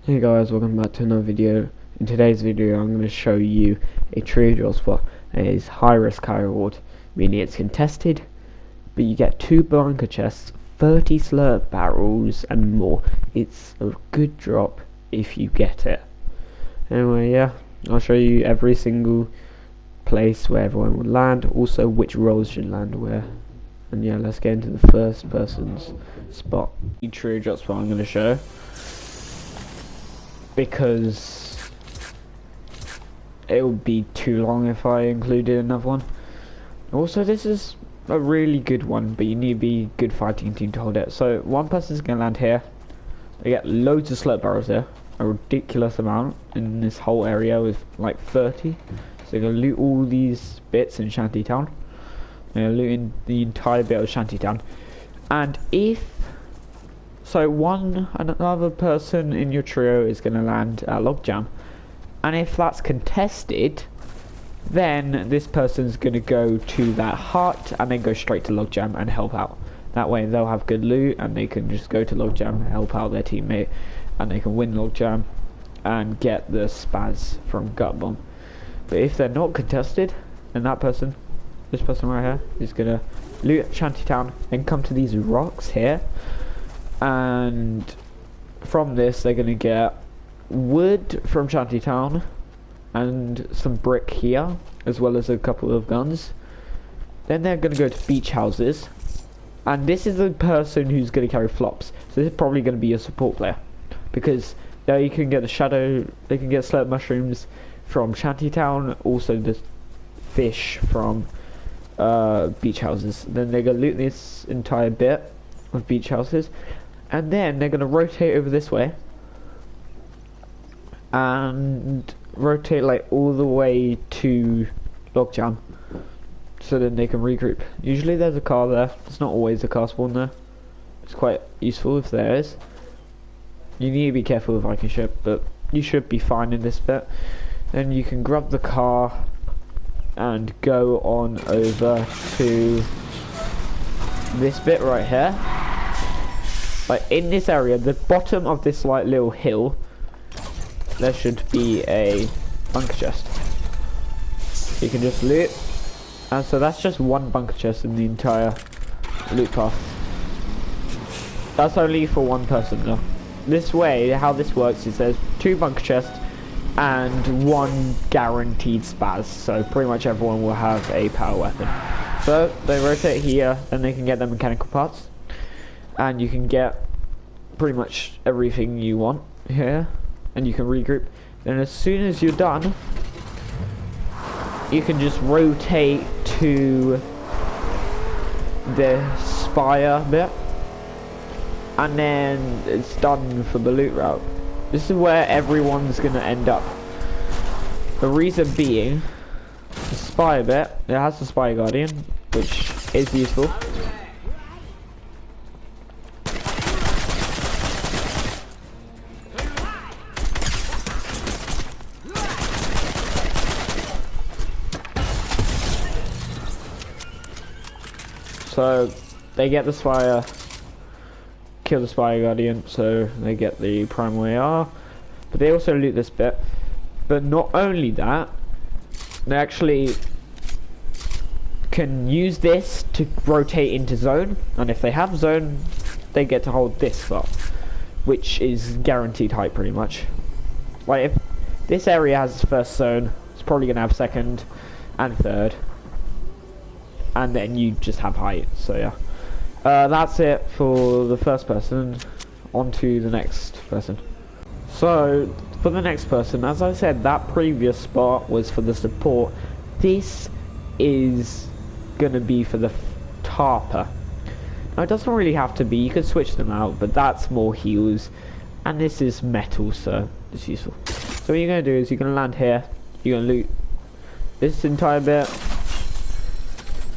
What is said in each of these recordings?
Hey guys, welcome back to another video. In today's video I'm going to show you a trio drill spot. It is high risk, high reward, meaning it's contested, but you get 2 bunker chests, 30 slurp barrels and more. It's a good drop if you get it. Anyway, yeah, I'll show you every single place where everyone will land, also which roles should land where. And yeah, let's get into the first person's spot. The trio drop spot I'm going to show, because it would be too long if I included another one. Also, this is a really good one, but you need to be good fighting team to hold it. So one person's gonna land here. They get loads of slurp barrels here, a ridiculous amount in this whole area with like 30. So they're gonna loot all these bits in Shantytown. They're looting the entire bit of Shantytown. And if another person in your trio is going to land at Logjam, and if that's contested, then this person's going to go to that hut and then go straight to Logjam and help out. That way they'll have good loot and they can just go to Logjam, help out their teammate, and they can win Logjam and get the spaz from Gut Bomb. But if they're not contested, then this person right here, is going to loot Shantytown and come to these rocks here. And from this they're going to get wood from Shantytown and some brick here, as well as a couple of guns. Then they're going to go to beach houses, and this is the person who's going to carry flops. So this is probably going to be a support player, because there you can get the shadow, they can get slurp mushrooms from Shantytown, also the fish from beach houses. Then they're going to loot this entire bit of beach houses, and then they're going to rotate over this way and rotate like all the way to Logjam, so then they can regroup. Usually there's a car there. There's not always a car spawn there. It's quite useful if there is. You need to be careful with Viking ship, but you should be fine in this bit. Then you can grab the car and go on over to this bit right here. Like in this area, the bottom of this like little hill, there should be a bunker chest. You can just loot, and so that's just one bunker chest in the entire loot path. That's only for one person though. This way, how this works is there's 2 bunker chests and 1 guaranteed spaz, so pretty much everyone will have a power weapon. So they rotate here, and they can get their mechanical parts, and you can get pretty much everything you want here, and you can regroup. And as soon as you're done, you can just rotate to the spire bit, and then it's done for the loot route. This is where everyone's gonna end up. The reason being, the spire bit, it has the spire guardian, which is useful. So they get the spire, kill the spire guardian, so they get the primal AR, but they also loot this bit. But not only that, they actually can use this to rotate into zone, and if they have zone, they get to hold this spot, which is guaranteed height pretty much. Like if this area has its first zone, it's probably gonna have second and third, and then you just have height. So yeah, that's it for the first person. On to the next person. So for the next person, as I said, that previous spot was for the support. This is gonna be for the tarper. Now it doesn't really have to be, you could switch them out, but that's more heals, and this is metal, so it's useful. So what you're gonna do is you're gonna land here, you're gonna loot this entire bit.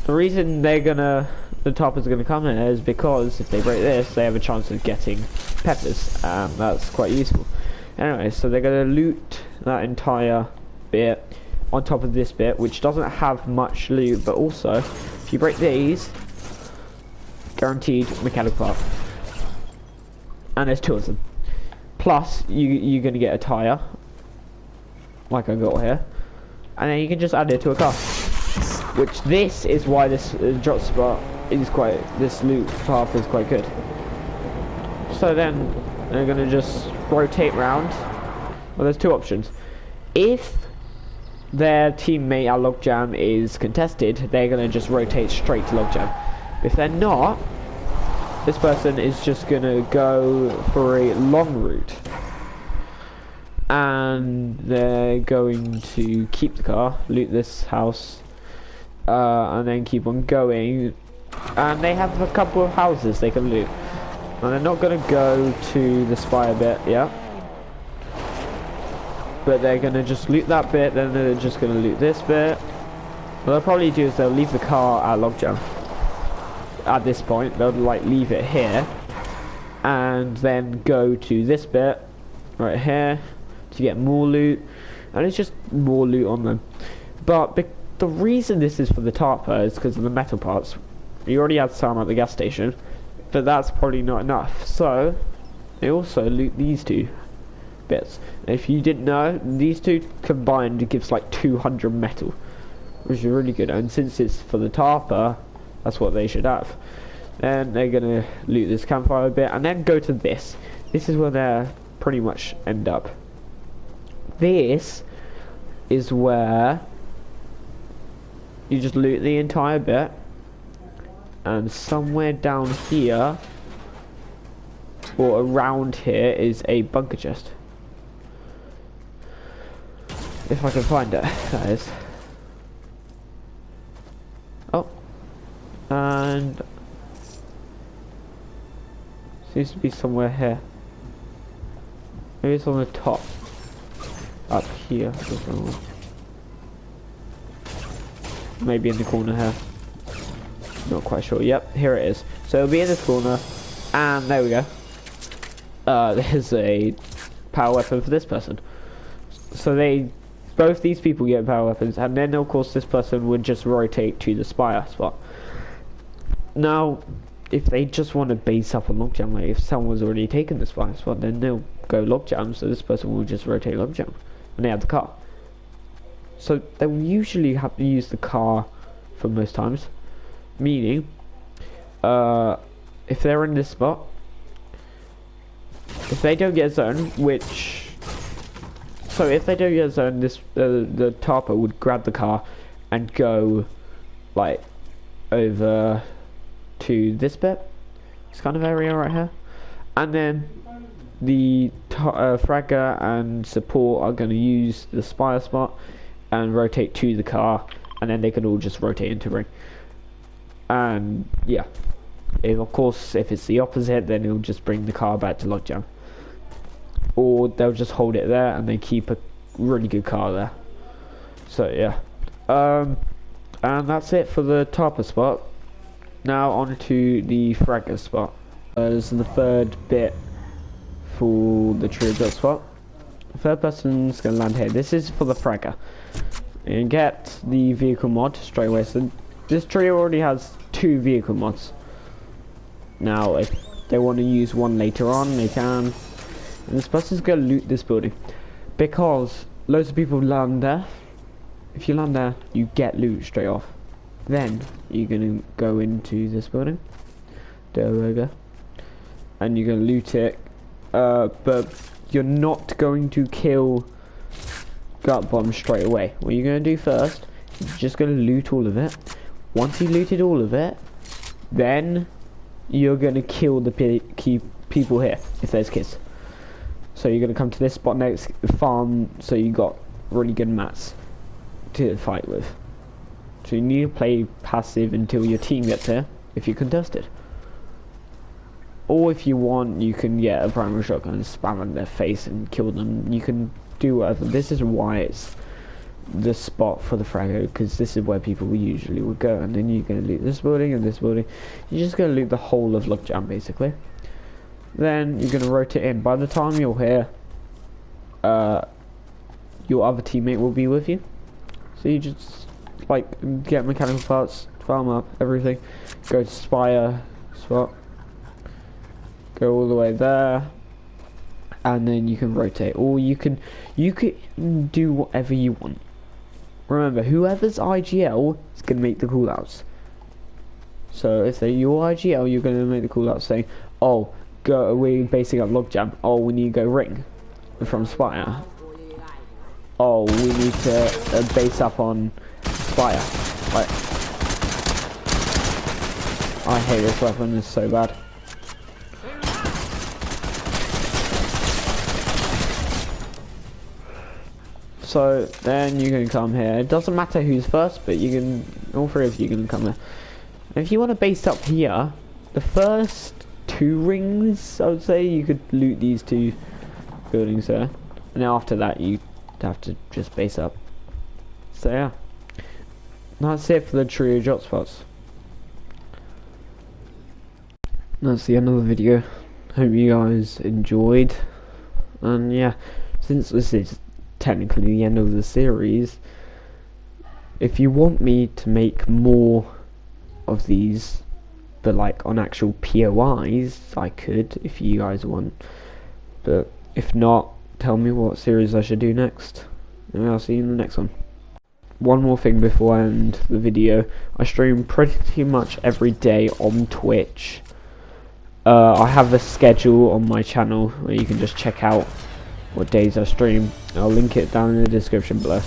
The reason the tarpers are gonna come in is because if they break this, they have a chance of getting peppers, and that's quite useful. Anyway, so they're gonna loot that entire bit on top of this bit, which doesn't have much loot, but also if you break these, guaranteed mechanical part. And there's 2 of them. Plus, you're gonna get a tire, like I got here, and then you can just add it to a car. Which this is why this drop spot is quite, this loot path is quite good. So then they're gonna just rotate round. Well, there's two options. If their teammate at Logjam is contested, they're gonna just rotate straight to Logjam. If they're not, this person is just gonna go for a long route, and they're going to keep the car, loot this house, and then keep on going. And they have a couple of houses they can loot, and they're not gonna go to the spire bit, yeah. But they're gonna just loot that bit, then they're just gonna loot this bit. What they'll probably do is they'll leave the car at Logjam. At this point, they'll like leave it here, and then go to this bit right here to get more loot, and it's just more loot on them. But the reason this is for the tarper is because of the metal parts. You already had some at the gas station, but that's probably not enough. So they also loot these two bits. If you didn't know, these two combined gives like 200 metal, which is really good. And since it's for the tarper, that's what they should have. Then they're gonna loot this campfire bit, and then go to this. This is where they pretty much end up. This is where you just loot the entire bit, and somewhere down here or around here is a bunker chest. If I can find it, that is. Oh, and seems to be somewhere here. Maybe it's on the top, up here. Maybe in the corner here. Not quite sure. Yep, here it is. So it'll be in this corner, and there we go. There's a power weapon for this person. So both these people get power weapons, and then of course this person would just rotate to the spire spot. Now, if they just want to base up on Logjam, like if someone's already taken the spire spot, then they'll go Logjam, so this person will just rotate Logjam, and they have the car. So they will usually have to use the car for most times, meaning if they're in this spot, if they don't get a zone, so if they don't get a zone, the tarper would grab the car and go like over to this bit, this kind of area right here, and then the fragger and support are going to use the spire spot and rotate to the car, and then they can all just rotate into ring. And yeah, of course if it's the opposite, then it'll just bring the car back to Logjam, or they'll just hold it there and they keep a really good car there. So yeah, and that's it for the tarper spot. Now on to the fragger spot. This is the third bit for the trio build spot. The third person's gonna land here. This is for the fragger. You get the vehicle mod straight away. So this trio already has 2 vehicle mods. Now if they want to use one later on, they can. And this person's gonna loot this building, because loads of people land there. If you land there, you get loot straight off. Then you're gonna go into this building, there we go, and you're gonna loot it, but you're not going to kill gut bomb straight away. What you're gonna do first, you're just gonna loot all of it. Once you looted all of it, then you're gonna kill the people here if there's kids. So you're gonna come to this spot next, farm, so you got really good mats to fight with. So you need to play passive until your team gets here, if you're contested. Or if you want, you can get a primary shotgun and spam on their face and kill them. You can do whatever. This is why it's the spot for the fragger, because this is where people usually would go. And then you're going to loot this building and this building. You're just going to loot the whole of Logjam, basically. Then you're going to rotate in. By the time you're here, your other teammate will be with you. So you just like get mechanical parts, farm up everything, go to spire spot, go all the way there, and then you can rotate, or you can do whatever you want. Remember, whoever's IGL is going to make the callouts. So if they're your IGL, you're going to make the callouts saying, oh, we're basing up Logjam. Oh, we need to go ring from Spire. Oh, we need to base up on Spire. Like, I hate this weapon, it's so bad. So then you can come here. It doesn't matter who's first, but you can, all three of you can come here. And if you want to base up here, the first 2 rings, I would say, you could loot these 2 buildings there. And then after that, you have to just base up. So yeah, that's it for the trio drop spots. That's the end of the video. Hope you guys enjoyed. And yeah, since this is technically the end of the series, if you want me to make more of these, but like on actual POIs, I could, if you guys want. But if not, tell me what series I should do next, and I'll see you in the next one. One more thing before I end the video, I stream pretty much every day on Twitch. I have a schedule on my channel where you can just check out what days I stream. I'll link it down in the description below.